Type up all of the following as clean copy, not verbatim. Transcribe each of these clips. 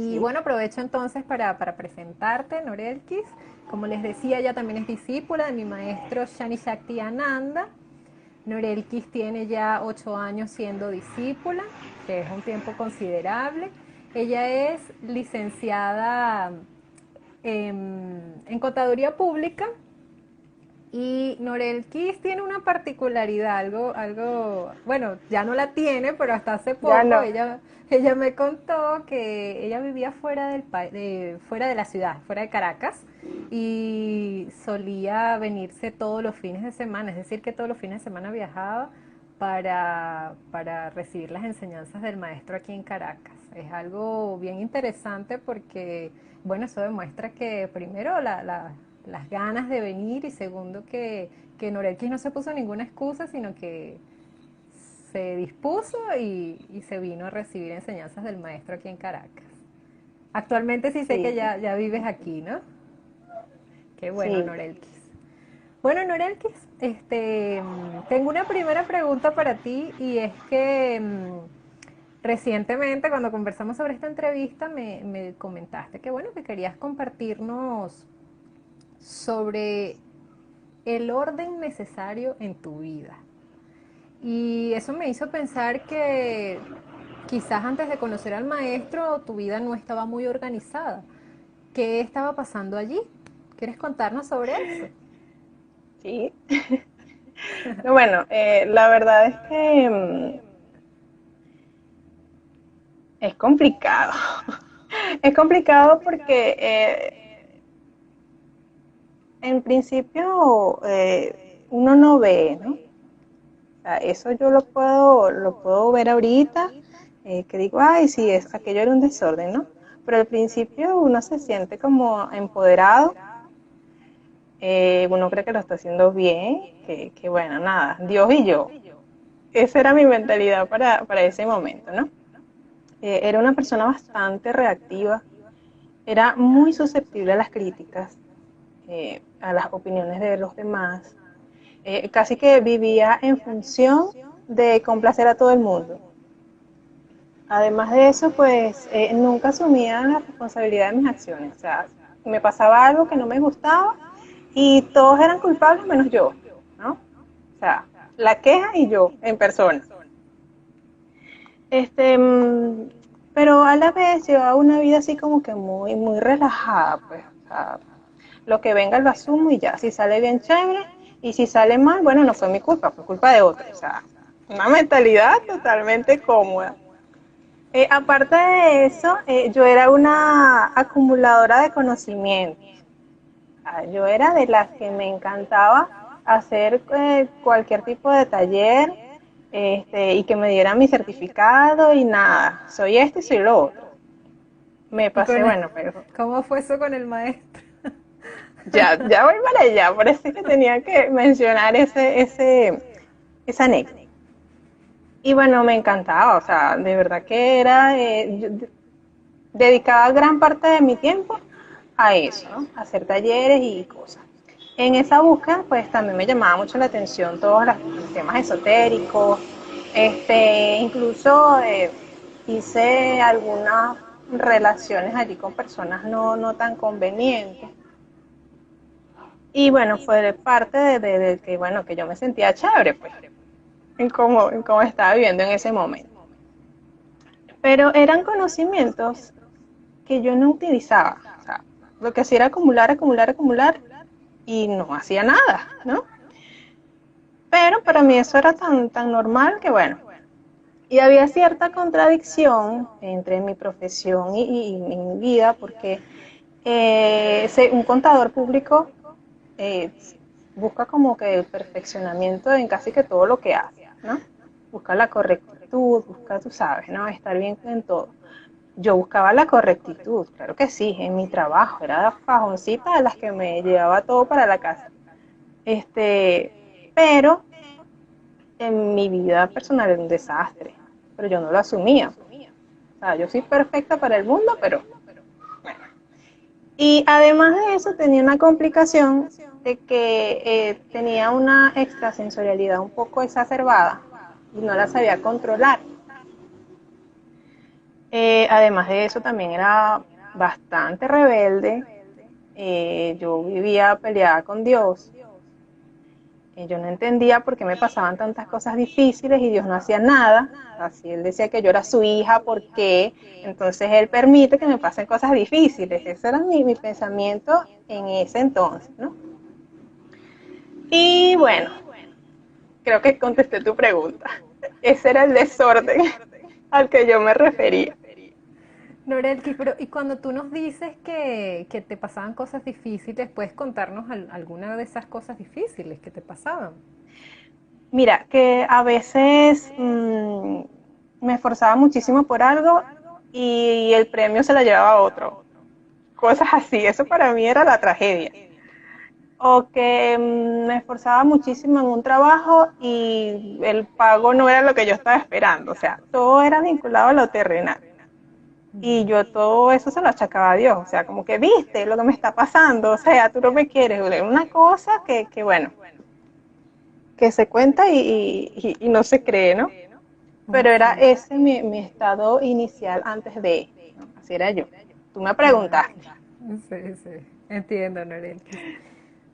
Y Sí. bueno, aprovecho entonces para presentarte, Norelkis. Como les decía, ella también es discípula de mi maestro Shani Shakti Ananda. Norelkis tiene ya 8 años siendo discípula, que es un tiempo considerable. Ella es licenciada en contaduría pública y Norel Kiss tiene una particularidad, bueno, ya no la tiene, pero hasta hace Ya poco no. ella me contó que ella vivía fuera de la ciudad, fuera de Caracas, y solía venirse todos los fines de semana, es decir, que todos los fines de semana viajaba para recibir las enseñanzas del maestro aquí en Caracas. Es algo bien interesante porque, bueno, eso demuestra que primero las ganas de venir y segundo que Norelkis no se puso ninguna excusa, sino que se dispuso y se vino a recibir enseñanzas del maestro aquí en Caracas. Actualmente sí sé que Sí, ya vives aquí, ¿no? Qué bueno, sí. Norelkis. Bueno, Norelkis, tengo una primera pregunta para ti y es que recientemente cuando conversamos sobre esta entrevista me comentaste que bueno, que querías compartirnos sobre el orden necesario en tu vida. Y eso me hizo pensar que quizás antes de conocer al maestro tu vida no estaba muy organizada. ¿Qué estaba pasando allí? ¿Quieres contarnos sobre eso? Sí. Bueno, la verdad es que es complicado. Es complicado porque en principio uno no ve, ¿no? O sea, eso yo lo puedo ver ahorita, que digo, ay, sí, aquello era un desorden, ¿no? Pero al principio uno se siente como empoderado, uno cree que lo está haciendo bien, que bueno, nada, Dios y yo. Esa era mi mentalidad para ese momento, ¿no? Era una persona bastante reactiva, era muy susceptible a las críticas, a las opiniones de los demás. Casi que vivía en función de complacer a todo el mundo. Además de eso, pues nunca asumía la responsabilidad de mis acciones. O sea, me pasaba algo que no me gustaba y todos eran culpables menos yo, ¿no? O sea, la queja y yo en persona. Este, pero a la vez llevaba una vida así como que muy, muy relajada, pues. O sea, lo que venga lo asumo y ya. Si sale bien, chévere. Y si sale mal, bueno, no fue mi culpa, fue culpa de otro. O sea, una mentalidad totalmente cómoda. Aparte de eso, yo era una acumuladora de conocimiento. Yo era de las que me encantaba hacer cualquier tipo de taller y que me dieran mi certificado y nada, soy esto y soy lo otro. Me ¿Y pasé, bueno, pero cómo fue eso con el maestro? ya voy para allá, por eso es que tenía que mencionar esa anécdota. Y bueno, me encantaba, o sea, de verdad que era, dedicaba gran parte de mi tiempo a eso, ¿no? A hacer talleres y cosas. En esa búsqueda, pues también me llamaba mucho la atención todos los temas esotéricos. Incluso hice algunas relaciones allí con personas no tan convenientes. Y bueno, fue parte de que, bueno, que yo me sentía chévere, pues, en cómo estaba viviendo en ese momento. Pero eran conocimientos que yo no utilizaba. O sea, lo que hacía era acumular, acumular, acumular y no hacía nada, ¿no? Pero para mí eso era tan normal que bueno. Y había cierta contradicción entre mi profesión y mi vida porque un contador público eh, busca como que el perfeccionamiento en casi que todo lo que hace, ¿no? Busca la correctitud, busca, tú sabes, ¿no? Estar bien en todo. Yo buscaba la correctitud, claro que sí, en mi trabajo, era la fajoncita de las que me llevaba todo para la casa. Pero en mi vida personal era un desastre, pero yo no lo asumía. O sea, yo soy perfecta para el mundo, pero bueno. Y además de eso tenía una complicación de que tenía una extrasensorialidad un poco exacerbada y no la sabía controlar. Además de eso, también era bastante rebelde. Yo vivía peleada con Dios. Yo no entendía por qué me pasaban tantas cosas difíciles y Dios no hacía nada. Así él decía que yo era su hija, ¿por qué? Entonces él permite que me pasen cosas difíciles. Ese era mi pensamiento en ese entonces, ¿no? Y bueno, creo que contesté tu pregunta. Ese era el desorden al que yo me refería. Norelki, pero y cuando tú nos dices que te pasaban cosas difíciles, ¿puedes contarnos alguna de esas cosas difíciles que te pasaban? Mira, que a veces me esforzaba muchísimo por algo y el premio se lo llevaba a otro. Cosas así, eso para mí era la tragedia. O que me esforzaba muchísimo en un trabajo y el pago no era lo que yo estaba esperando. O sea, todo era vinculado a lo terrenal. Y yo todo eso se lo achacaba a Dios. O sea, como que viste lo que me está pasando. O sea, tú no me quieres. Una cosa que bueno, que se cuenta y no se cree, ¿no? Pero era Sí. ese mi estado inicial antes de, ¿no? Así era yo. Tú me Claro. preguntaste. Sí, sí. Entiendo, Norelkis.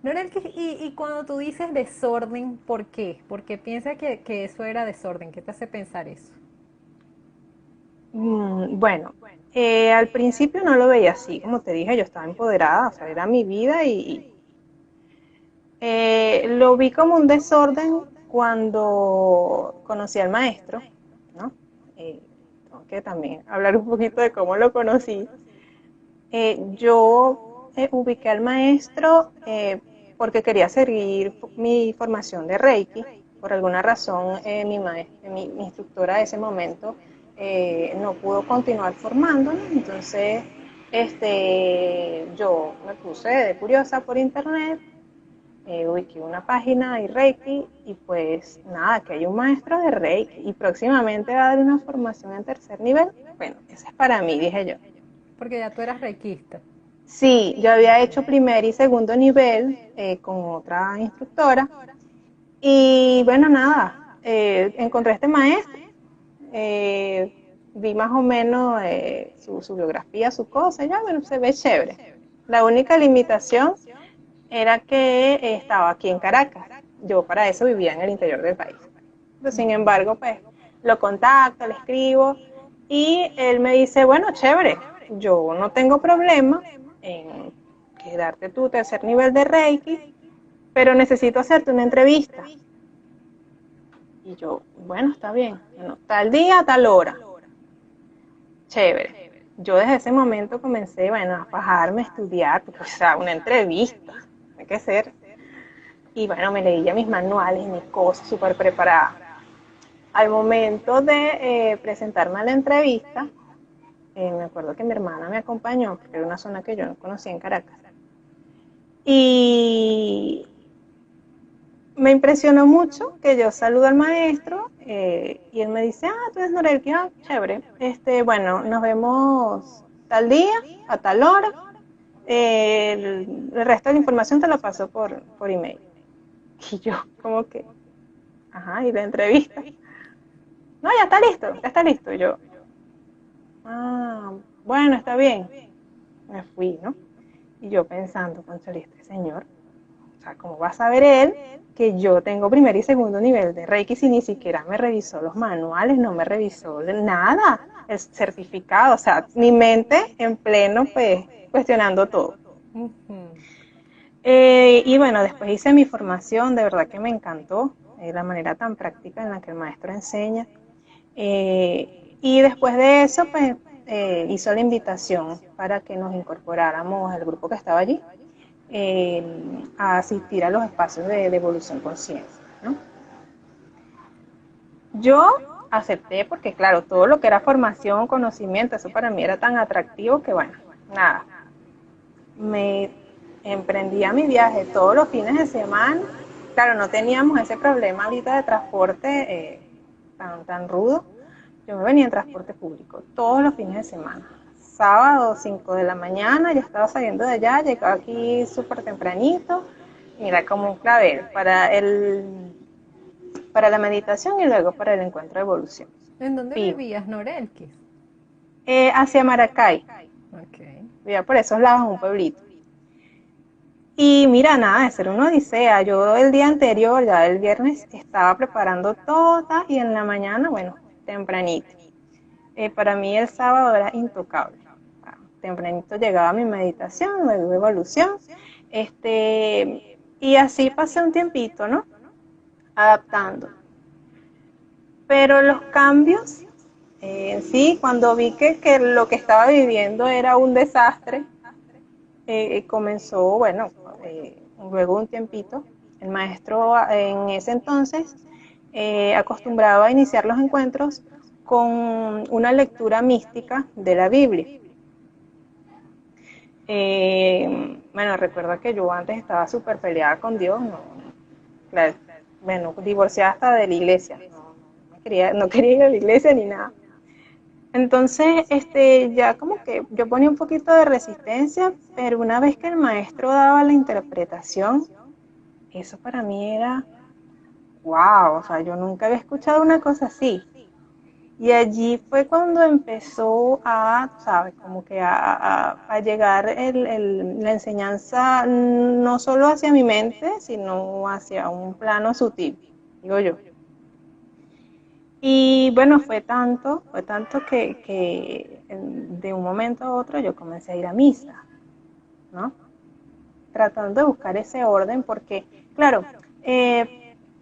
Norelkis, y cuando tú dices desorden, ¿por qué? Porque piensa que eso era desorden. ¿Qué te hace pensar eso? Bueno, al principio no lo veía así, como te dije, yo estaba empoderada, o sea, era mi vida lo vi como un desorden cuando conocí al maestro, ¿no? Tengo que también hablar un poquito de cómo lo conocí. Yo ubiqué al maestro porque quería seguir mi formación de Reiki. Por alguna razón, mi instructora de ese momento no pudo continuar formándome, entonces yo me puse de curiosa por internet, ubiqué una página de Reiki y pues nada, que hay un maestro de Reiki y próximamente va a dar una formación en tercer nivel. Bueno, ese es para mí, dije yo. Porque ya tú eras reikista. Sí, yo había hecho primer y segundo nivel con otra instructora y bueno, nada, encontré a este maestro, eh, vi más o menos su biografía, su cosa, y ya, bueno, se ve chévere. La única limitación era que estaba aquí en Caracas. Yo para eso vivía en el interior del país. Pero, sin embargo, pues lo contacto, le escribo y él me dice, bueno, chévere, yo no tengo problema en quedarte tu tercer nivel de Reiki, pero necesito hacerte una entrevista. Y yo, bueno, está bien, bueno, tal día, tal hora, chévere. Yo desde ese momento comencé, bueno, a fajarme, a estudiar, porque, o sea, una entrevista, hay que ser. Y bueno, me leí ya mis manuales y mis cosas súper preparadas. Al momento de presentarme a la entrevista, me acuerdo que mi hermana me acompañó, porque era una zona que yo no conocía en Caracas. Y me impresionó mucho que yo saludo al maestro y él me dice, tú eres Norelki, chévere. Bueno, nos vemos tal día, a tal hora. El resto de la información te lo paso por email. Y yo, como que, ajá, y la entrevista. No, ya está listo, ya está listo. Y yo, bueno, está bien. Me fui, ¿no? Y yo pensando, cónchale, este señor, o sea, ¿cómo va a saber él que yo tengo primer y segundo nivel de Reiki si ni siquiera me revisó los manuales, no me revisó nada, el certificado, o sea, mi mente en pleno, pues, cuestionando todo. Ujú. Y bueno, después hice mi formación, de verdad que me encantó la manera tan práctica en la que el maestro enseña. Y después de eso, pues, hizo la invitación para que nos incorporáramos al grupo que estaba allí a asistir a los espacios de evolución consciente, ¿no? Yo acepté porque, claro, todo lo que era formación, conocimiento, eso para mí era tan atractivo que, bueno, nada, me emprendía mi viaje todos los fines de semana. Claro, no teníamos ese problema ahorita de transporte tan rudo. Yo me venía en transporte público todos los fines de semana. Sábado, 5 de la mañana, yo estaba saliendo de allá, llegaba aquí súper tempranito. Mira, como un clavel para la meditación y luego para el encuentro de evolución. ¿En dónde Fijo. vivías, Norelkis? hacia Maracay, Ok. vivía por esos lados, un pueblito. Y mira, nada, esa era una odisea. Yo el día anterior, ya el viernes, estaba preparando todas y en la mañana, bueno, tempranito. Para mí el sábado era intocable. Tempranito llegaba mi meditación, luego evolución, y así pasé un tiempito, ¿no? Adaptando. Pero los cambios, en sí, cuando vi que lo que estaba viviendo era un desastre, comenzó, bueno, luego un tiempito, el maestro en ese entonces acostumbraba a iniciar los encuentros con una lectura mística de la Biblia. Bueno, recuerda que yo antes estaba súper peleada con Dios, no, claro, bueno, divorciada hasta de la iglesia, no quería ir a la iglesia ni nada. Entonces, ya como que yo ponía un poquito de resistencia, pero una vez que el maestro daba la interpretación, eso para mí era, wow, o sea, yo nunca había escuchado una cosa así. Y allí fue cuando empezó a, ¿sabes? Como que a llegar la enseñanza no solo hacia mi mente, sino hacia un plano sutil, digo yo. Y bueno, fue tanto que de un momento a otro yo comencé a ir a misa, ¿no? Tratando de buscar ese orden porque, claro,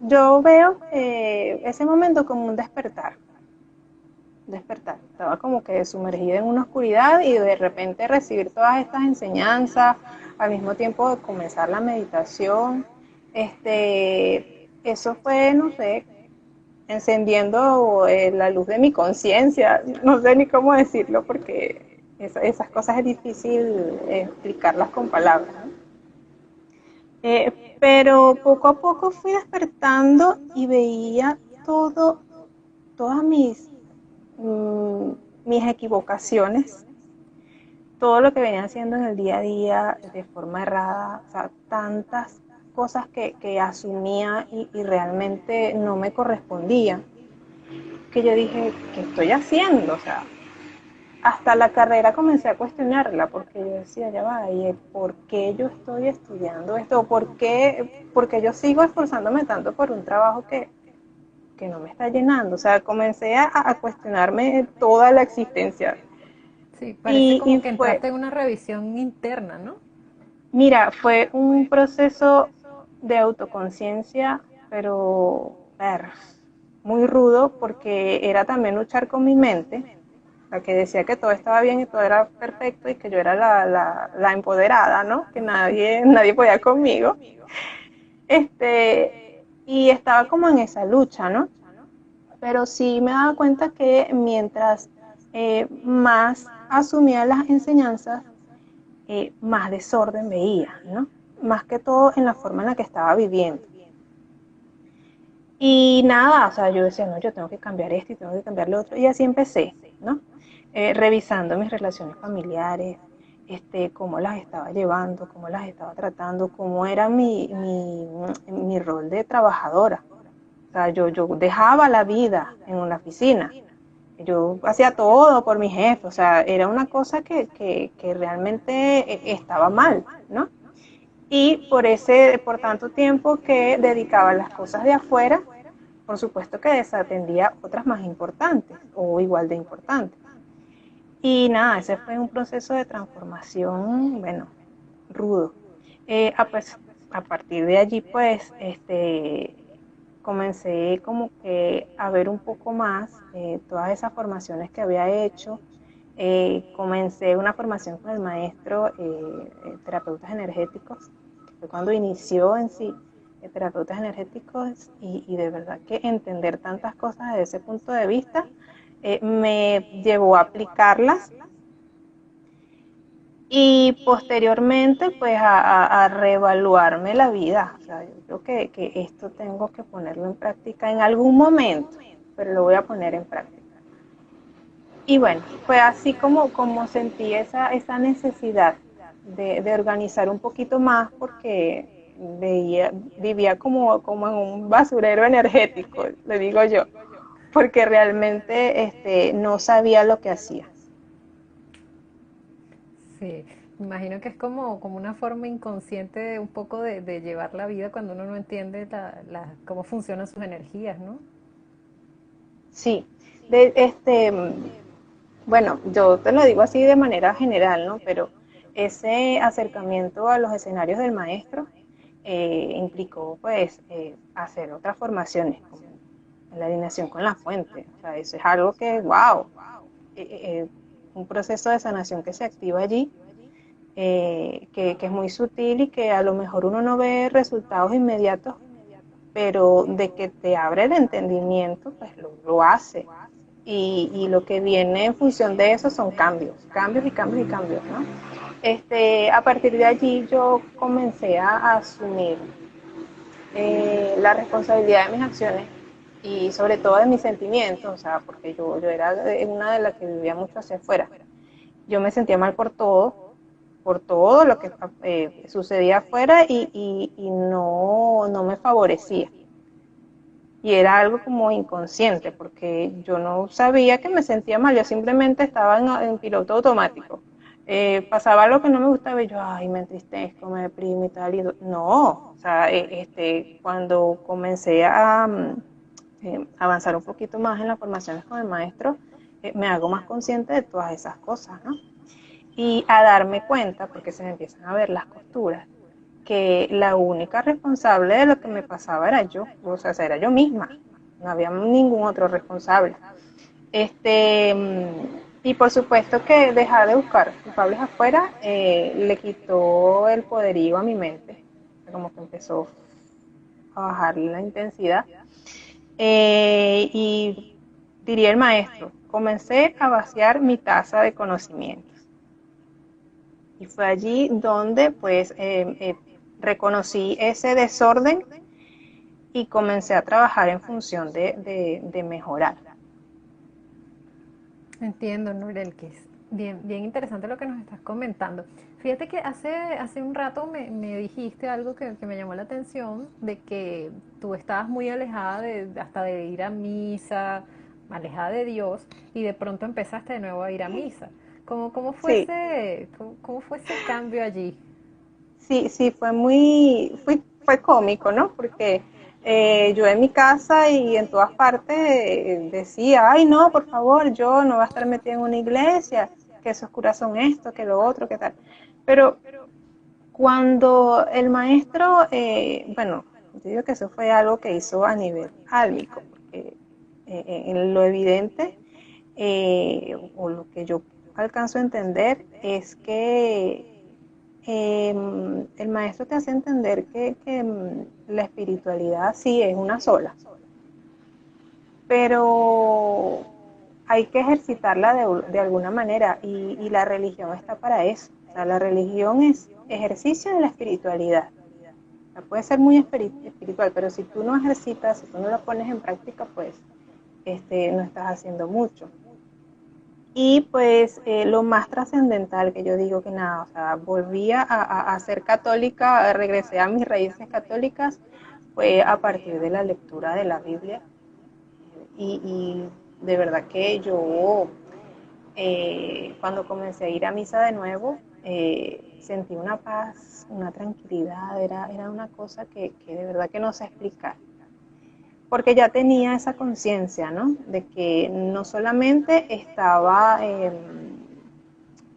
yo veo ese momento como un despertar. Estaba como que sumergida en una oscuridad y de repente recibir todas estas enseñanzas, al mismo tiempo de comenzar la meditación. Eso fue, no sé, encendiendo la luz de mi conciencia, no sé ni cómo decirlo porque esas cosas es difícil explicarlas con palabras, ¿no? Pero poco a poco fui despertando y veía todas mm, mis equivocaciones, todo lo que venía haciendo en el día a día de forma errada, o sea, tantas cosas que asumía y realmente no me correspondían, que yo dije, ¿qué estoy haciendo? O sea, hasta la carrera comencé a cuestionarla porque yo decía, ya va, ¿y por qué yo estoy estudiando esto? ¿Por qué yo sigo esforzándome tanto por un trabajo que no me está llenando? O sea, comencé a cuestionarme toda la existencia. Sí, parece Y como que fue, entraste en una revisión interna, ¿no? mira, fue un proceso de autoconciencia, pero muy rudo porque era también luchar con mi mente, la que decía que todo estaba bien y todo era perfecto y que yo era la empoderada, ¿no? Que nadie podía conmigo. Y estaba como en esa lucha, ¿no? Pero sí me daba cuenta que mientras más asumía las enseñanzas, más desorden veía, ¿no? Más que todo en la forma en la que estaba viviendo. Y nada, o sea, yo decía, no, yo tengo que cambiar esto y tengo que cambiar lo otro. Y así empecé, ¿no? Revisando mis relaciones familiares, cómo las estaba llevando, cómo las estaba tratando, cómo era mi rol de trabajadora. O sea, yo dejaba la vida en una oficina. Yo hacía todo por mi jefe, o sea, era una cosa que realmente estaba mal, ¿no? Y por tanto tiempo que dedicaba a las cosas de afuera, por supuesto que desatendía otras más importantes o igual de importantes. Y nada, ese fue un proceso de transformación, bueno, rudo. Pues, a partir de allí, pues, comencé como que a ver un poco más todas esas formaciones que había hecho. Comencé una formación con el maestro terapeutas energéticos, que fue cuando inició en sí terapeutas energéticos y de verdad que entender tantas cosas desde ese punto de vista me llevó a aplicarlas y posteriormente pues a reevaluarme la vida. O sea, yo creo que esto tengo que ponerlo en práctica en algún momento, pero lo voy a poner en práctica. Y bueno, fue así como sentí esa necesidad de organizar un poquito más porque vivía como en un basurero energético, le digo yo, porque realmente no sabía lo que hacía. Sí, me imagino que es como una forma inconsciente un poco de llevar la vida cuando uno no entiende cómo funcionan sus energías, ¿no? Sí, de, bueno, yo te lo digo así de manera general, ¿no? Pero ese acercamiento a los escenarios del maestro implicó pues hacer otras formaciones, como la alineación con la fuente. O sea, eso es algo que, wow, un proceso de sanación que se activa allí, que es muy sutil y que a lo mejor uno no ve resultados inmediatos, pero de que te abre el entendimiento, pues lo hace. Y lo que viene en función de eso son cambios, cambios y cambios y cambios, ¿no? A partir de allí yo comencé a asumir la responsabilidad de mis acciones y sobre todo de mis sentimientos, o sea, porque yo era una de las que vivía mucho hacia afuera. Yo me sentía mal por todo lo que sucedía afuera y no me favorecía. Y era algo como inconsciente, porque yo no sabía que me sentía mal, yo simplemente estaba en piloto automático. Pasaba lo que no me gustaba y yo, ay, me entristezco, me deprimo y tal. No, o sea, cuando comencé a avanzar un poquito más en las formaciones con el maestro, me hago más consciente de todas esas cosas, ¿no? Y a darme cuenta, porque se me empiezan a ver las costuras, que la única responsable de lo que me pasaba era yo, o sea, era yo misma, no había ningún otro responsable. Y por supuesto que dejar de buscar culpables afuera le quitó el poderío a mi mente, como que empezó a bajar la intensidad. Y diría el maestro, comencé a vaciar mi taza de conocimientos. Y fue allí donde pues reconocí ese desorden y comencé a trabajar en función de mejorar. Entiendo, Nurel, que es bien interesante lo que nos estás comentando. Fíjate que hace un rato me dijiste algo que me llamó la atención, de que tú estabas muy alejada hasta de ir a misa, alejada de Dios, y de pronto empezaste de nuevo a ir a misa. ¿Cómo fue Sí, cómo fue ese cambio allí? sí, fue cómico, ¿no? Porque yo en mi casa y en todas partes decía, ay no, por favor, yo no voy a estar metida en una iglesia, que esos curas son esto, que lo otro, que tal. Pero cuando el maestro, bueno, yo digo que eso fue algo que hizo a nivel álmico, porque en lo evidente, o lo que yo alcanzo a entender, es que el maestro te hace entender que la espiritualidad sí es una sola, pero hay que ejercitarla de alguna manera y la religión está para eso. O sea, la religión es ejercicio de la espiritualidad. O sea, puede ser muy espiritual, pero si tú no ejercitas, si tú no lo pones en práctica, pues no estás haciendo mucho. Y pues lo más trascendental que yo digo que nada, o sea, volví a ser católica, regresé a mis raíces católicas, fue a partir de la lectura de la Biblia. Y de verdad que yo, cuando comencé a ir a misa de nuevo, sentí una paz, una tranquilidad, era una cosa que de verdad que no sé explicar. Porque ya tenía esa conciencia, ¿no? De que no solamente estaba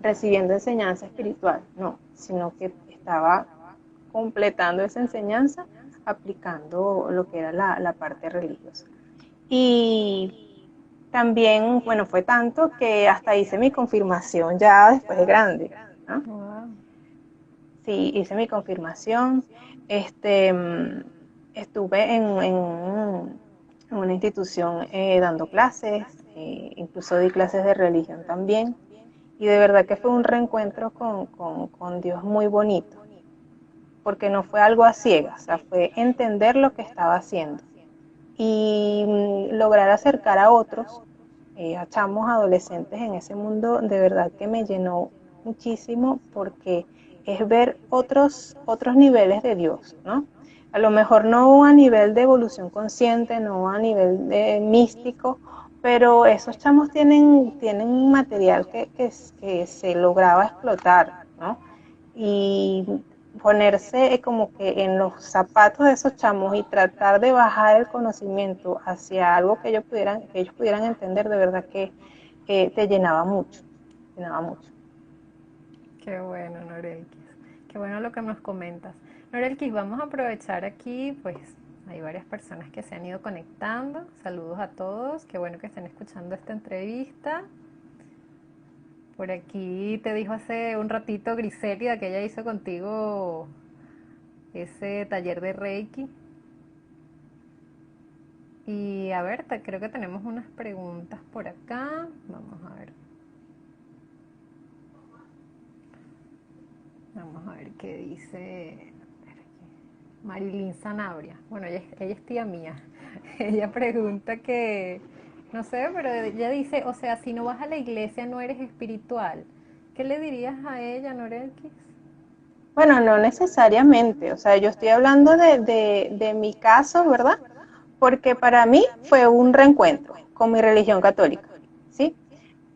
recibiendo enseñanza espiritual, no, sino que estaba completando esa enseñanza aplicando lo que era la parte religiosa. Y también, bueno, fue tanto que hasta hice mi confirmación ya después de grande, ¿no? Wow. Sí, hice mi confirmación, este, estuve en una institución dando clases, incluso di clases de religión también, y de verdad que fue un reencuentro con Dios muy bonito, porque no fue algo a ciegas, o sea, fue entender lo que estaba haciendo y lograr acercar a otros, a chamos adolescentes en ese mundo, de verdad que me llenó muchísimo porque es ver otros niveles de Dios, ¿no? A lo mejor no a nivel de evolución consciente, no a nivel de místico, pero esos chamos tienen un material que se lograba explotar, ¿no? Y ponerse como que en los zapatos de esos chamos y tratar de bajar el conocimiento hacia algo que ellos pudieran entender, de verdad que te llenaba mucho. Qué bueno, Norelkis. Qué bueno lo que nos comentas. Norelkis, vamos a aprovechar aquí, pues hay varias personas que se han ido conectando. Saludos a todos. Qué bueno que estén escuchando esta entrevista. Por aquí te dijo hace un ratito Griselida que ella hizo contigo ese taller de Reiki. Y a ver, creo que tenemos unas preguntas por acá. Vamos a ver. Vamos a ver qué dice Marilyn Sanabria. Bueno, ella es tía mía. Ella pregunta que, no sé, pero ella dice, o sea, si no vas a la iglesia no eres espiritual. ¿Qué le dirías a ella, Norelkis? Bueno, no necesariamente, o sea, yo estoy hablando de mi caso, ¿verdad? Porque para mí fue un reencuentro con mi religión católica, ¿sí?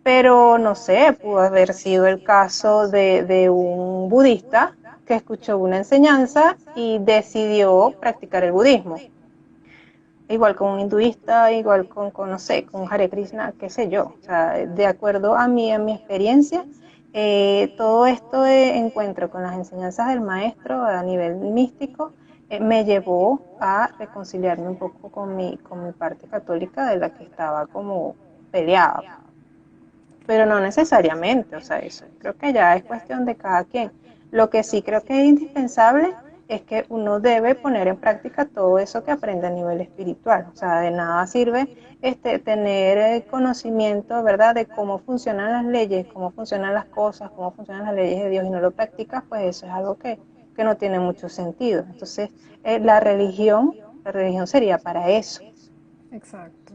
Pero no sé, pudo haber sido el caso de un budista que escuchó una enseñanza y decidió practicar el budismo. Igual con un hinduista, igual no sé, con Hare Krishna, qué sé yo. O sea, de acuerdo a mi experiencia, todo esto de encuentro con las enseñanzas del maestro a nivel místico me llevó a reconciliarme un poco con mi parte católica de la que estaba como peleada, pero no necesariamente, o sea, eso creo que ya es cuestión de cada quien. Lo que sí creo que es indispensable es que uno debe poner en práctica todo eso que aprende a nivel espiritual, o sea, de nada sirve tener conocimiento, ¿verdad?, de cómo funcionan las leyes, cómo funcionan las cosas, cómo funcionan las leyes de Dios y no lo practicas, pues eso es algo que no tiene mucho sentido. Entonces, la religión sería para eso, Exacto.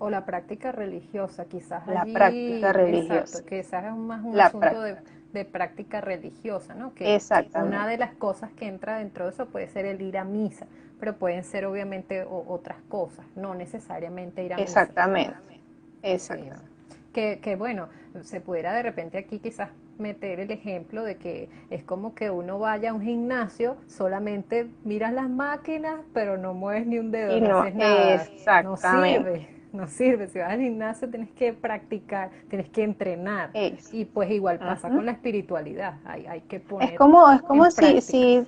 O la práctica religiosa, quizás la práctica allí, exacto, religiosa, quizás es más un la asunto práctica. de práctica religiosa, ¿no? Que una Exactamente, de las cosas que entra dentro de eso puede ser el ir a misa, pero pueden ser obviamente otras cosas, no necesariamente ir a misa. exactamente, Sí, exactamente. que bueno, se pudiera de repente aquí quizás meter el ejemplo de que es como que uno vaya a un gimnasio, solamente miras las máquinas, pero no mueves ni un dedo, Y no no, haces nada. No exactamente, sirve, no sirve. Si vas al gimnasio tienes que practicar, tienes que entrenar. es. Y pues igual pasa con Ujú. la espiritualidad, hay que Es poner como, es en como práctica.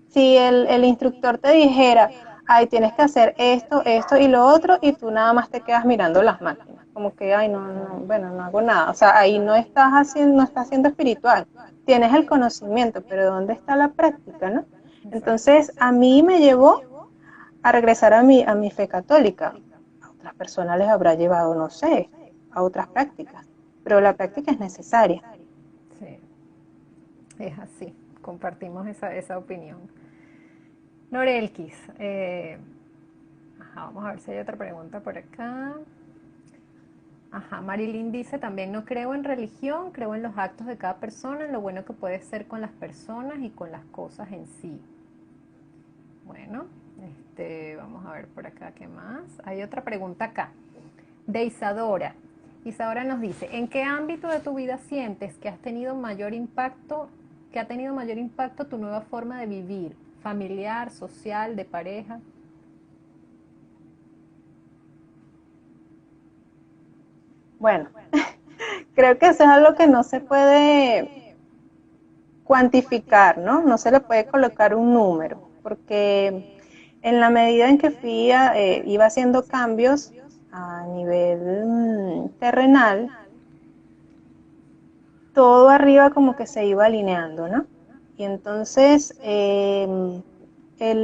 si el instructor te dijera, ay, tienes que hacer esto y lo otro, y tú nada más te quedas mirando las máquinas, como que, ay, no, bueno, no hago nada. O sea, ahí no estás siendo espiritual. Tienes el conocimiento, pero ¿dónde está la práctica, no? Exacto. Entonces, a mí me llevó a regresar a mi fe católica. A otras personas les habrá llevado, no sé, a otras prácticas, pero la práctica es necesaria. Sí, es así. Compartimos esa opinión. Norelkis, ajá, vamos a ver si hay otra pregunta por acá. Ajá, Marilyn dice también no creo en religión, creo en los actos de cada persona, en lo bueno que puede ser con las personas y con las cosas en sí. Bueno, vamos a ver por acá qué más. Hay otra pregunta acá, de Isadora. Isadora nos dice, ¿en qué ámbito de tu vida sientes que has tenido mayor impacto, que ha tenido mayor impacto tu nueva forma de vivir, familiar, social, de pareja? Bueno, creo que eso es algo que no se puede cuantificar, ¿no? No se le puede colocar un número, porque en la medida en que iba haciendo cambios a nivel terrenal, todo arriba como que se iba alineando, ¿no? Y entonces el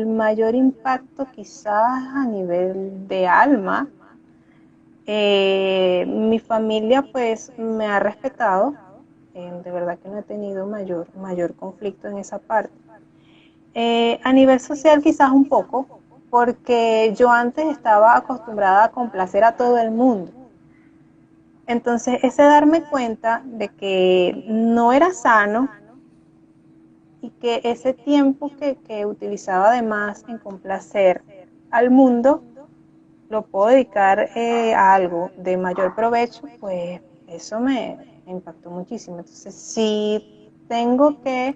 mayor impacto quizás a nivel de alma, mi familia pues me ha respetado, de verdad que no he tenido mayor conflicto en esa parte. A nivel social quizás un poco, porque yo antes estaba acostumbrada a complacer a todo el mundo. Entonces, ese darme cuenta de que no era sano y que ese tiempo que utilizaba además en complacer al mundo, lo puedo dedicar a algo de mayor provecho, pues eso me impactó muchísimo. Entonces, si tengo que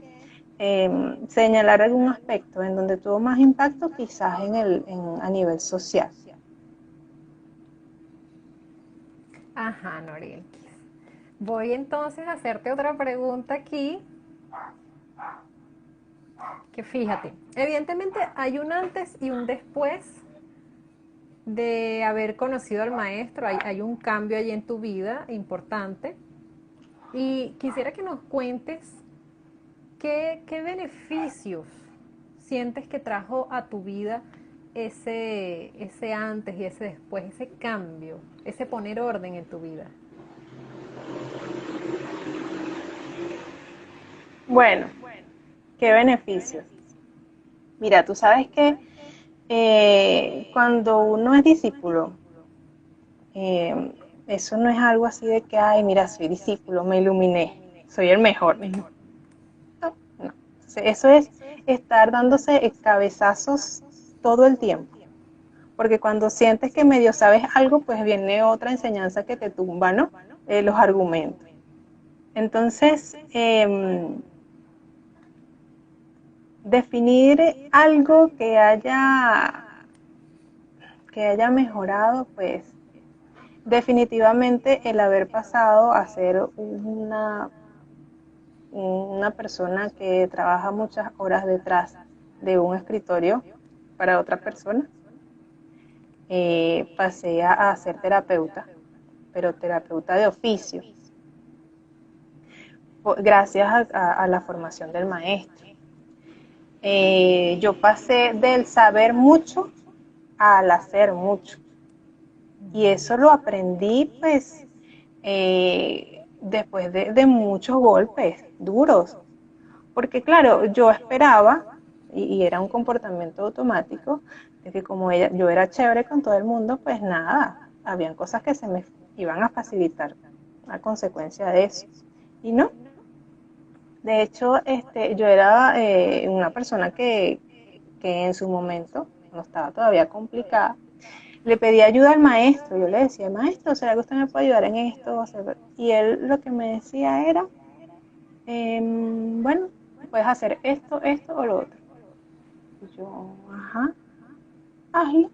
señalar algún aspecto en donde tuvo más impacto, quizás a nivel social. Ajá, Norel. Voy entonces a hacerte otra pregunta aquí, que fíjate, evidentemente hay un antes y un después de haber conocido al maestro, hay un cambio allí en tu vida importante y quisiera que nos cuentes qué beneficios sientes que trajo a tu vida ese antes y ese después, ese cambio, ese poner orden en tu vida. Bueno, ¿qué beneficios? Mira, tú sabes que cuando uno es discípulo, eh, eso no es algo así de que, ay, mira, soy discípulo, me iluminé, soy el mejor. No, no. Eso es estar dándose cabezazos todo el tiempo. Porque cuando sientes que medio sabes algo, pues viene otra enseñanza que te tumba, ¿no? Los argumentos. Entonces, definir algo que haya mejorado, pues definitivamente el haber pasado a ser una persona que trabaja muchas horas detrás de un escritorio para otra persona, pasé a ser terapeuta, pero terapeuta de oficio, gracias a la formación del maestro. Yo pasé del saber mucho al hacer mucho. Y eso lo aprendí, pues, después de muchos golpes duros. Porque, claro, yo esperaba, y era un comportamiento automático, de que como yo era chévere con todo el mundo, pues nada, habían cosas que se me iban a facilitar a consecuencia de eso. Y no, de hecho, yo era una persona que en su momento, no estaba todavía complicada, le pedí ayuda al maestro. Yo le decía, maestro, ¿será que usted me puede ayudar en esto? Y él lo que me decía era, bueno, puedes hacer esto o lo otro. Y yo, ajá, ají.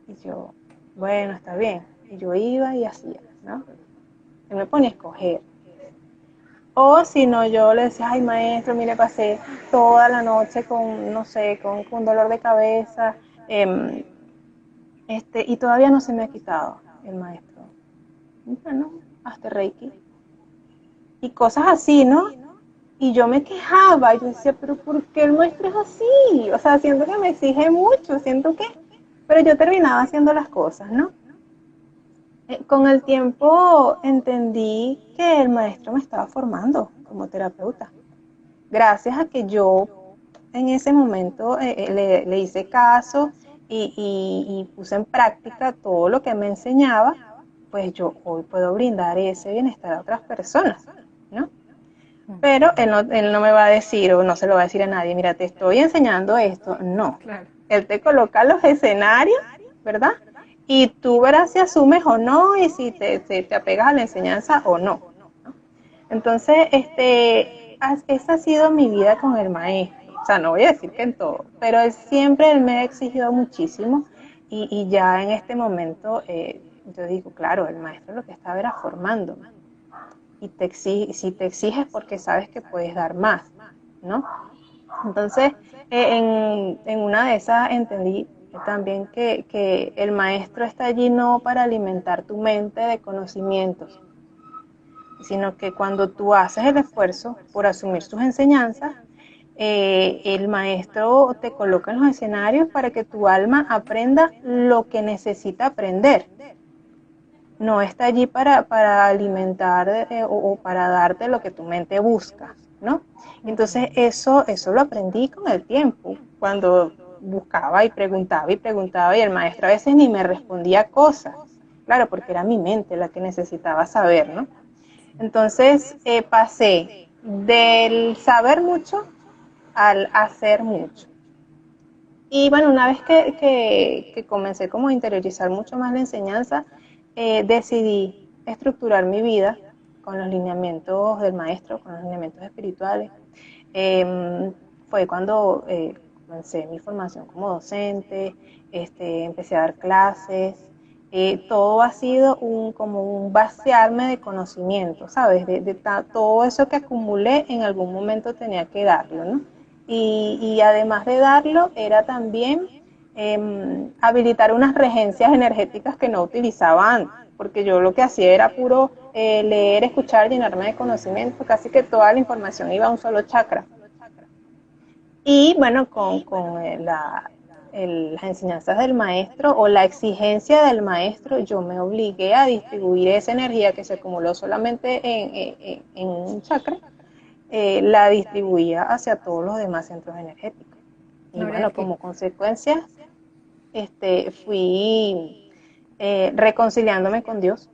Y yo, bueno, está bien. Y yo iba y hacía, ¿no? Él me ponía a escoger. O si no, yo le decía, ay maestro, mire, pasé toda la noche con, no sé, con dolor de cabeza, y todavía no se me ha quitado el maestro. Bueno, hasta Reiki. Y cosas así, ¿no? Y yo me quejaba, yo decía, pero ¿por qué el maestro es así? O sea, siento que me exige mucho, siento que... Pero yo terminaba haciendo las cosas, ¿no? Con el tiempo entendí que el maestro me estaba formando como terapeuta. Gracias a que yo en ese momento le hice caso y puse en práctica todo lo que me enseñaba, pues yo hoy puedo brindar ese bienestar a otras personas, ¿no? Pero él no me va a decir o no se lo va a decir a nadie, mira, te estoy enseñando esto. No. Claro. Él te coloca los escenarios, ¿verdad? Y tú verás si asumes o no y si te apegas a la enseñanza o no. Entonces, esa ha sido mi vida con el maestro. O sea, no voy a decir que en todo, pero él me ha exigido muchísimo y ya en este momento yo digo, claro, el maestro lo que estaba era formándome. Y si te exiges porque sabes que puedes dar más, ¿no? Entonces, en una de esas entendí también que el maestro está allí no para alimentar tu mente de conocimientos, sino que cuando tú haces el esfuerzo por asumir sus enseñanzas, el maestro te coloca en los escenarios para que tu alma aprenda lo que necesita aprender. No está allí para alimentar o para darte lo que tu mente busca, ¿no? Entonces eso lo aprendí con el tiempo, cuando buscaba y preguntaba y el maestro a veces ni me respondía cosas, claro, porque era mi mente la que necesitaba saber, ¿no? Entonces pasé del saber mucho al hacer mucho. Y bueno, una vez que comencé como a interiorizar mucho más la enseñanza, decidí estructurar mi vida con los lineamientos del maestro, con los lineamientos espirituales. Eh, Fue cuando comencé mi formación como docente, empecé a dar clases. Todo ha sido como un vaciarme de conocimiento, ¿sabes? Todo eso que acumulé en algún momento tenía que darlo, ¿no? Y además de darlo, era también habilitar unas regencias energéticas que no utilizaba antes, porque yo lo que hacía era puro leer, escuchar, llenarme de conocimiento, casi que toda la información iba a un solo chakra. Y bueno, las enseñanzas del maestro o la exigencia del maestro, yo me obligué a distribuir esa energía que se acumuló solamente en un chakra, la distribuía hacia todos los demás centros energéticos. Y Ahora es bueno, que como consecuencia, fui reconciliándome con Dios.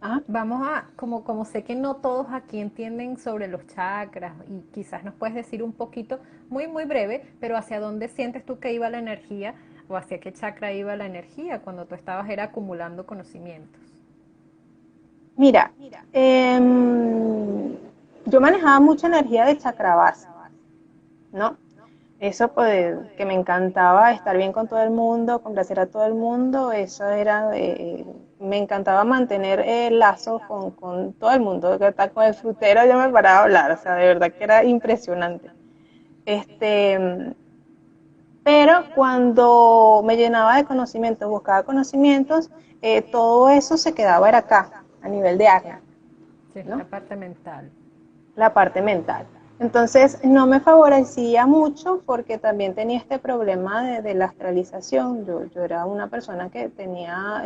Ajá. vamos a, como sé que no todos aquí entienden sobre los chakras y quizás nos puedes decir un poquito, muy, muy breve, pero hacia dónde sientes tú que iba la energía o hacia qué chakra iba la energía cuando tú estabas era acumulando conocimientos. Mira, yo manejaba mucha energía de chakra base, ¿no? Eso pues, que me encantaba estar bien con todo el mundo, complacer a todo el mundo, eso era, me encantaba mantener el lazo con todo el mundo, que hasta con el frutero yo me paraba a hablar, o sea, de verdad que era impresionante. Este, pero cuando me llenaba de conocimientos, buscaba conocimientos, todo eso se quedaba era acá, a nivel de acna, Sí, la ¿no? parte mental. La parte mental. Entonces no me favorecía mucho porque también tenía este problema de la astralización. Yo era una persona que tenía,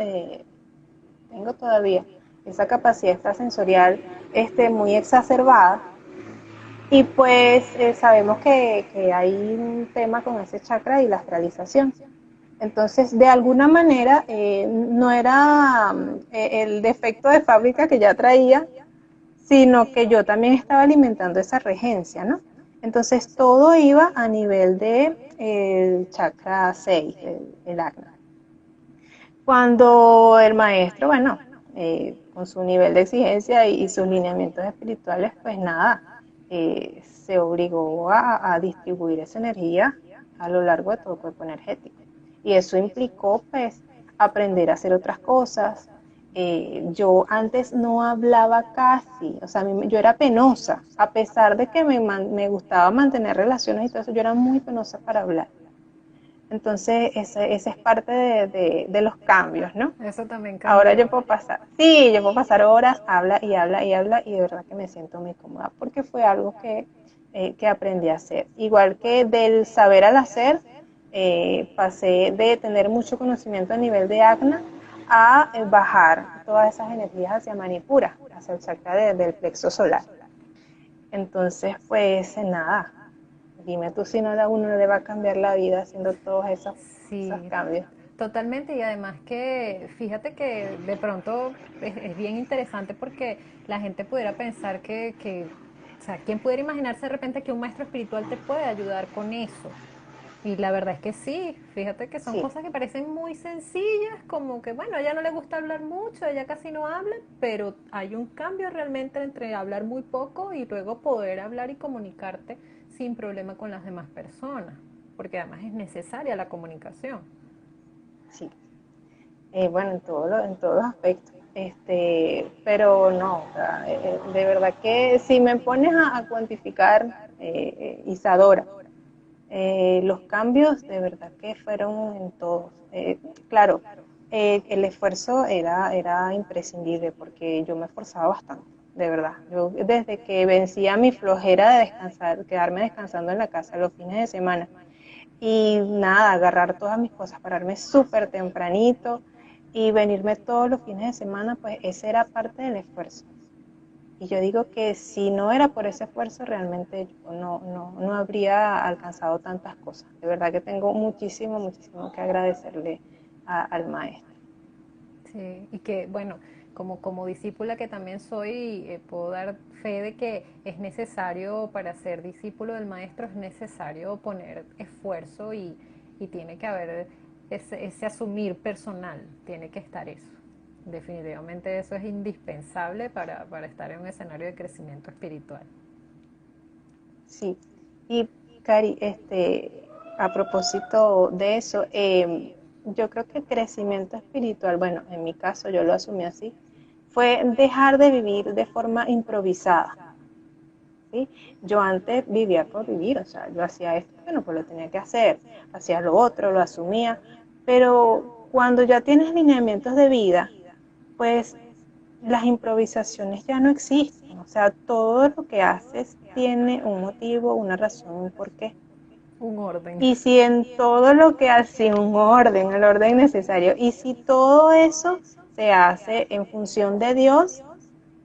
tengo todavía esa capacidad extrasensorial muy exacerbada. Y pues sabemos que hay un tema con ese chakra y la astralización. Entonces, de alguna manera, no era el defecto de fábrica que ya traía, sino que yo también estaba alimentando esa regencia, ¿no? Entonces todo iba a nivel de el chakra 6, el Agna. Cuando el maestro, bueno, con su nivel de exigencia y sus lineamientos espirituales, pues nada, se obligó a distribuir esa energía a lo largo de todo el cuerpo energético. Y eso implicó, pues, aprender a hacer otras cosas. Yo antes no hablaba casi, o sea, yo era penosa, a pesar de que me gustaba mantener relaciones y todo eso, yo era muy penosa para hablar. Entonces, ese es parte de los cambios, ¿no? Eso también Ahora yo cambió. puedo pasar, sí, yo puedo pasar horas, habla y habla y habla, y de verdad que me siento muy cómoda, porque fue algo que aprendí a hacer. Igual que del saber al hacer, pasé de tener mucho conocimiento a nivel de acna a bajar todas esas energías hacia Manipura, hacia el chakra del plexo solar. Entonces, pues nada, dime tú si no a uno le va a cambiar la vida haciendo todos esos Sí, cambios. totalmente. Y además que fíjate que de pronto es bien interesante porque la gente pudiera pensar o sea, ¿quién pudiera imaginarse de repente que un maestro espiritual te puede ayudar con eso? Y la verdad es que sí, fíjate que son Sí, cosas que parecen muy sencillas, como que bueno, a ella no le gusta hablar mucho, ella casi no habla, pero hay un cambio realmente entre hablar muy poco y luego poder hablar y comunicarte sin problema con las demás personas, porque además es necesaria la comunicación. sí. Bueno, en todos los aspectos. Pero no, o sea, de verdad que si me pones a cuantificar, Isadora, los cambios de verdad que fueron en todos. Claro, el esfuerzo era imprescindible porque yo me esforzaba bastante, de verdad. Yo desde que vencía mi flojera de descansar, quedarme descansando en la casa los fines de semana, y nada, agarrar todas mis cosas, pararme súper tempranito y venirme todos los fines de semana, pues ese era parte del esfuerzo. Y yo digo que si no era por ese esfuerzo, realmente yo no habría alcanzado tantas cosas. De verdad que tengo muchísimo que agradecerle al maestro. Sí, y que bueno, como discípula que también soy, puedo dar fe de que es necesario, para ser discípulo del maestro, es necesario poner esfuerzo y tiene que haber ese asumir personal, tiene que estar eso. Definitivamente eso es indispensable para estar en un escenario de crecimiento espiritual. Sí. Y Cari, a propósito de eso, yo creo que el crecimiento espiritual, bueno, en mi caso yo lo asumí así, fue dejar de vivir de forma improvisada. ¿Sí? Yo antes vivía por vivir, o sea, yo hacía esto, bueno, pues lo tenía que hacer, hacía lo otro, lo asumía, pero cuando ya tienes lineamientos de vida, pues las improvisaciones ya no existen, o sea, todo lo que haces tiene un motivo, una razón, un porqué. Un orden. Y si en todo lo que hace un orden, el orden necesario, y si todo eso se hace en función de Dios,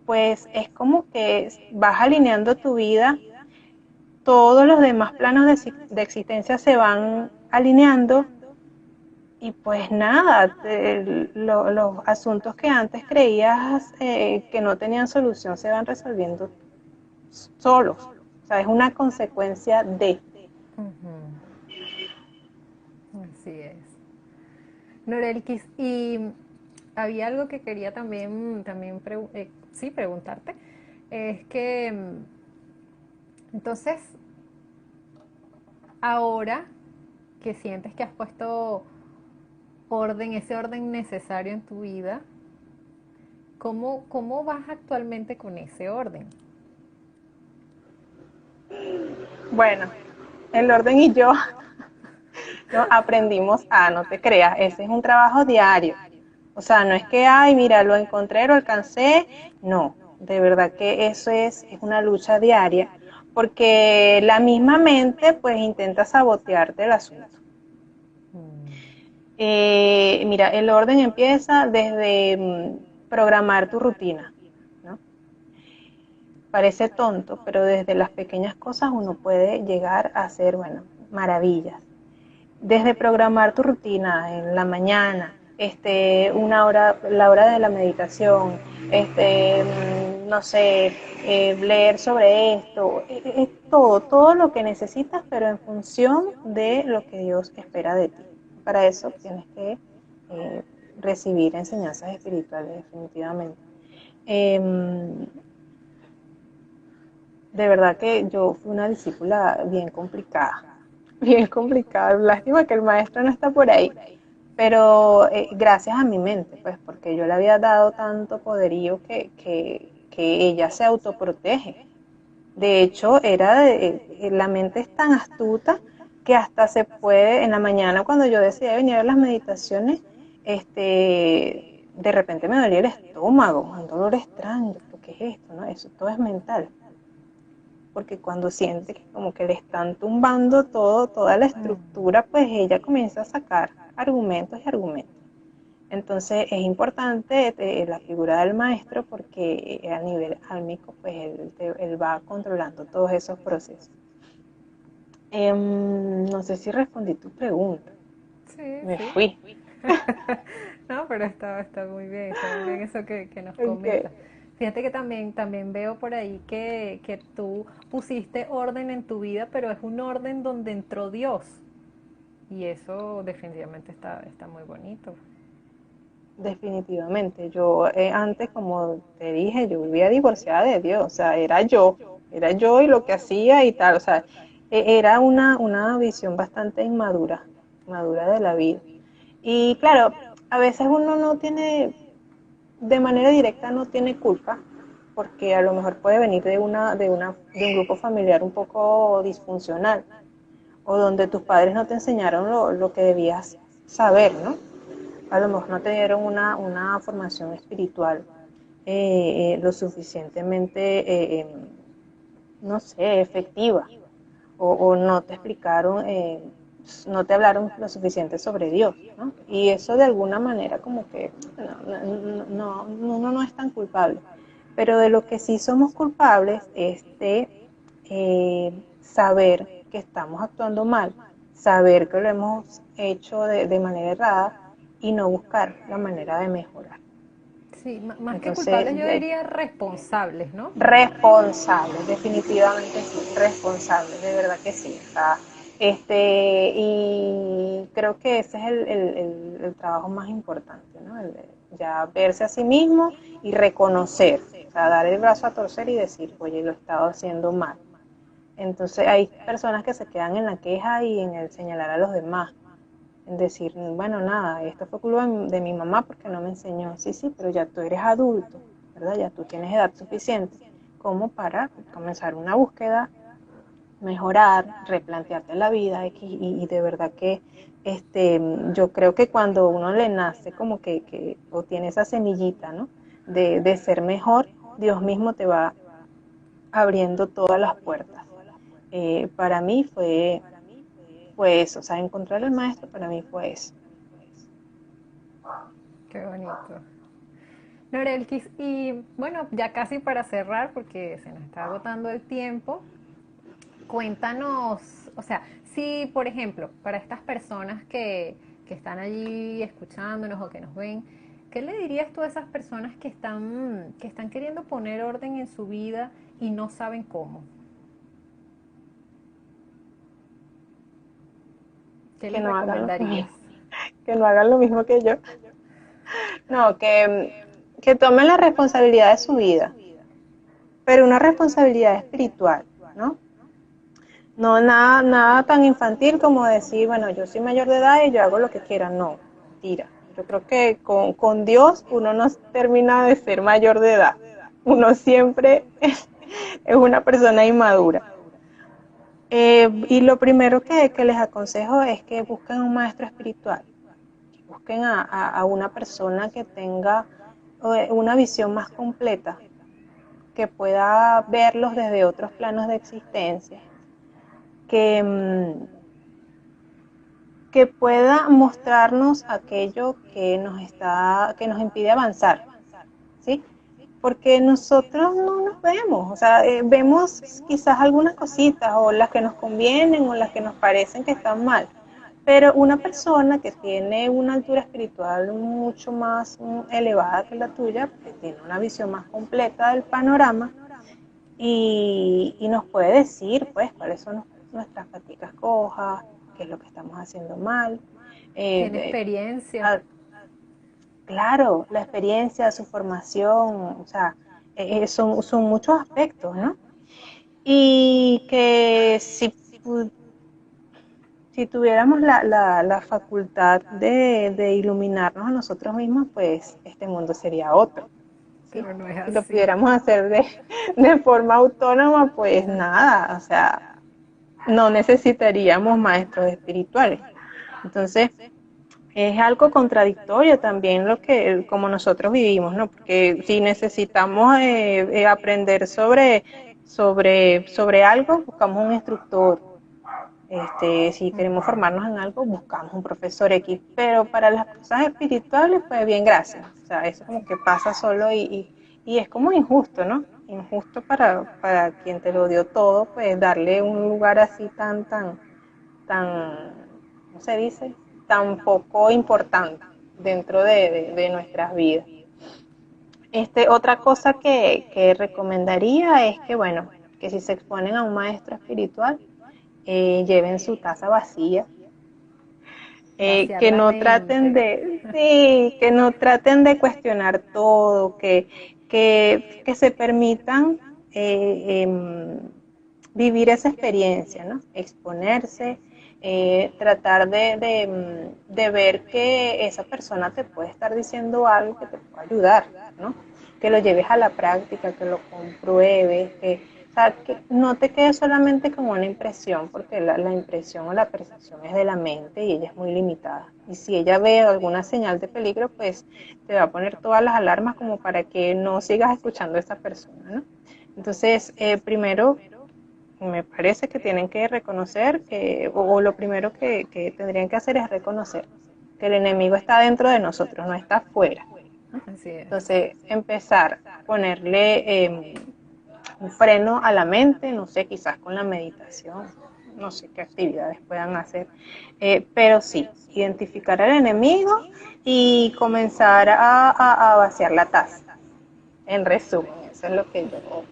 pues es como que vas alineando tu vida, todos los demás planos de existencia se van alineando y pues nada, los asuntos que antes creías que no tenían solución se van resolviendo solos. O sea, es una consecuencia de. Ujú, así es. Norelkis, y había algo que quería sí, preguntarte. Es que, entonces, ahora que sientes que has puesto orden, ese orden necesario en tu vida, ¿cómo vas actualmente con ese orden? Bueno, el orden y yo no aprendimos a, no te creas, ese es un trabajo diario. O sea, no es que, ay, mira, lo encontré, lo alcancé. No, de verdad que eso es una lucha diaria, porque la misma mente pues intenta sabotearte el asunto. Mira, el orden empieza desde programar tu rutina, ¿no? Parece tonto, pero desde las pequeñas cosas uno puede llegar a hacer, bueno, maravillas. Desde programar tu rutina en la mañana, una hora, la hora de la meditación, no sé, leer sobre esto, todo lo que necesitas, pero en función de lo que Dios espera de ti. Para eso tienes que eh, recibir enseñanzas espirituales, definitivamente. Eh, de verdad que yo fui una discípula bien complicada, bien complicada. Lástima que el maestro no está por ahí, pero gracias a mi mente, pues porque yo le había dado tanto poderío que ella se autoprotege. De hecho, la mente es tan astuta que hasta se puede, en la mañana cuando yo decidí venir a las meditaciones, de repente me dolía el estómago, un dolor extraño, ¿qué es esto? ¿No? Eso todo es mental, porque cuando siente que como que le están tumbando toda la estructura, pues ella comienza a sacar argumentos y argumentos. Entonces es importante la figura del maestro porque a nivel álmico, pues él va controlando todos esos procesos. No sé si respondí tu pregunta. Sí, Me sí. fui. No, pero está muy bien, está muy bien eso que nos Okay. comentas. Fíjate que también veo por ahí que tú pusiste orden en tu vida, pero es un orden donde entró Dios. Y eso definitivamente está muy bonito. Definitivamente. Yo antes, como te dije, yo vivía divorciada de Dios. O sea, era yo y lo que hacía y tal. O sea, era una visión bastante madura de la vida. Y claro, a veces uno no tiene, de manera directa no tiene culpa, porque a lo mejor puede venir de un grupo familiar un poco disfuncional, o donde tus padres no te enseñaron lo que debías saber, ¿no? A lo mejor no te dieron una formación espiritual lo suficientemente, no sé, efectiva, o no te explicaron, no te hablaron lo suficiente sobre Dios, ¿no? Y eso de alguna manera como que uno no es tan culpable. Pero de lo que sí somos culpables es de saber que estamos actuando mal, saber que lo hemos hecho de manera errada y no buscar la manera de mejorar. Sí, más que culpables Entonces, yo diría responsables, ¿no? responsables, definitivamente sí, responsables, de verdad que sí. O sea, y creo que ese es el trabajo más importante, ¿no? El de ya verse a sí mismo y reconocer, o sea, dar el brazo a torcer y decir, oye, lo he estado haciendo mal. Entonces hay personas que se quedan en la queja y en el señalar a los demás, en decir, bueno, nada, esto fue culpa de mi mamá porque no me enseñó. Sí, sí, pero ya tú eres adulto, ¿verdad? Ya tú tienes edad suficiente como para comenzar una búsqueda, mejorar, replantearte la vida y de verdad que yo creo que cuando uno le nace como que o tiene esa semillita, ¿no? De ser mejor, Dios mismo te va abriendo todas las puertas. Para mí fue eso, o sea, encontrar el maestro para mí fue eso. Qué bonito. Norelkis, y bueno, ya casi para cerrar, porque se nos está agotando el tiempo, cuéntanos, o sea, si por ejemplo, para estas personas que están allí escuchándonos o que nos ven, ¿qué le dirías tú a esas personas que están queriendo poner orden en su vida y no saben cómo? ¿Qué Que les no hagan lo recomendarías? mismo, que no hagan lo mismo que yo. No, que tomen la responsabilidad de su vida, pero una responsabilidad espiritual, ¿no? No nada tan infantil como decir, bueno, yo soy mayor de edad y yo hago lo que quiera. No, mentira. Yo creo que con Dios uno no termina de ser mayor de edad. Uno siempre es una persona inmadura. Y lo primero que les aconsejo es que busquen un maestro espiritual, que busquen a una persona que tenga una visión más completa, que pueda verlos desde otros planos de existencia, que, que pueda mostrarnos aquello que nos impide avanzar, ¿sí? Porque nosotros no nos vemos, o sea, vemos quizás algunas cositas o las que nos convienen o las que nos parecen que están mal, pero una persona que tiene una altura espiritual mucho más elevada que la tuya, pues tiene una visión más completa del panorama y nos puede decir, pues, cuáles son nuestras paticas cojas, qué es lo que estamos haciendo mal. Eh, ¿Tiene eh, experiencia? a- claro, la experiencia, su formación, o sea, son muchos aspectos, ¿no? Y que si tuviéramos la facultad de iluminarnos a nosotros mismos, pues este mundo sería otro, ¿sí? Pero no es Si lo así. pudiéramos hacer de forma autónoma, pues nada, o sea, no necesitaríamos maestros espirituales. Entonces, es algo contradictorio también lo que, como nosotros vivimos, ¿no? Porque si necesitamos aprender sobre algo, buscamos un instructor. Si queremos formarnos en algo, buscamos un profesor X, pero para las cosas espirituales, pues bien, gracias. O sea, eso como que pasa solo y es como injusto, ¿no? Injusto para quien te lo dio todo, pues darle un lugar así tan, ¿cómo se dice? Tan poco importante dentro de nuestras vidas. Otra cosa que recomendaría es que, bueno, que si se exponen a un maestro espiritual, lleven su taza vacía, Vaciar que la no traten mente. sí, que no traten de cuestionar todo, que se permitan vivir esa experiencia, ¿no? Exponerse, tratar de ver que esa persona te puede estar diciendo algo que te puede ayudar, ¿no? Que lo lleves a la práctica, que lo compruebes, o sea, que no te quedes solamente con una impresión, porque la impresión o la percepción es de la mente y ella es muy limitada. Y si ella ve alguna señal de peligro, pues te va a poner todas las alarmas como para que no sigas escuchando a esa persona, ¿no? Entonces, primero, me parece que tienen que reconocer o lo primero que tendrían que hacer es reconocer que el enemigo está dentro de nosotros, no está afuera. Así es. Entonces, empezar a ponerle un freno a la mente, no sé, quizás con la meditación, no sé qué actividades puedan hacer. Pero sí, identificar al enemigo y comenzar a vaciar la taza. En resumen, eso es lo que yo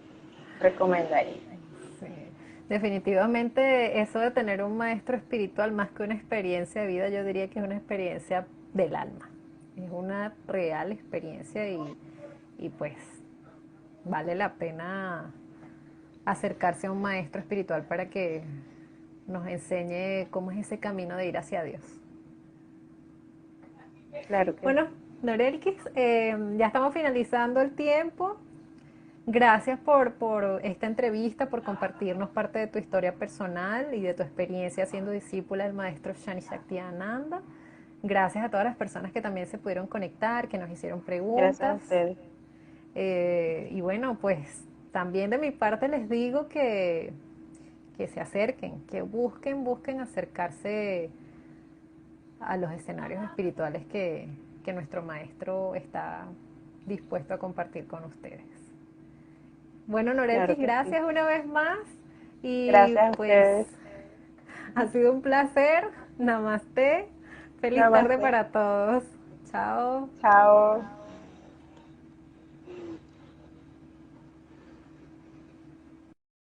recomendaría. Sí. Definitivamente eso de tener un maestro espiritual más que una experiencia de vida, yo diría que es una experiencia del alma. Es una real experiencia y pues vale la pena acercarse a un maestro espiritual para que nos enseñe cómo es ese camino de ir hacia Dios. Claro que Bueno, Norelkis, ya estamos finalizando el tiempo. Gracias por esta entrevista, por compartirnos parte de tu historia personal y de tu experiencia siendo discípula del maestro Shani Shaktiananda. Gracias a todas las personas que también se pudieron conectar, que nos hicieron gracias a preguntas. ustedes. Y bueno, pues también de mi parte les digo que se acerquen, que busquen acercarse a los escenarios espirituales que nuestro maestro está dispuesto a compartir con ustedes. Bueno, Norelkis, Claro que sí. gracias una vez más y Gracias a pues ustedes. ha sido un placer. Namaste. Feliz tarde Namaste. para todos. Chao. Chao.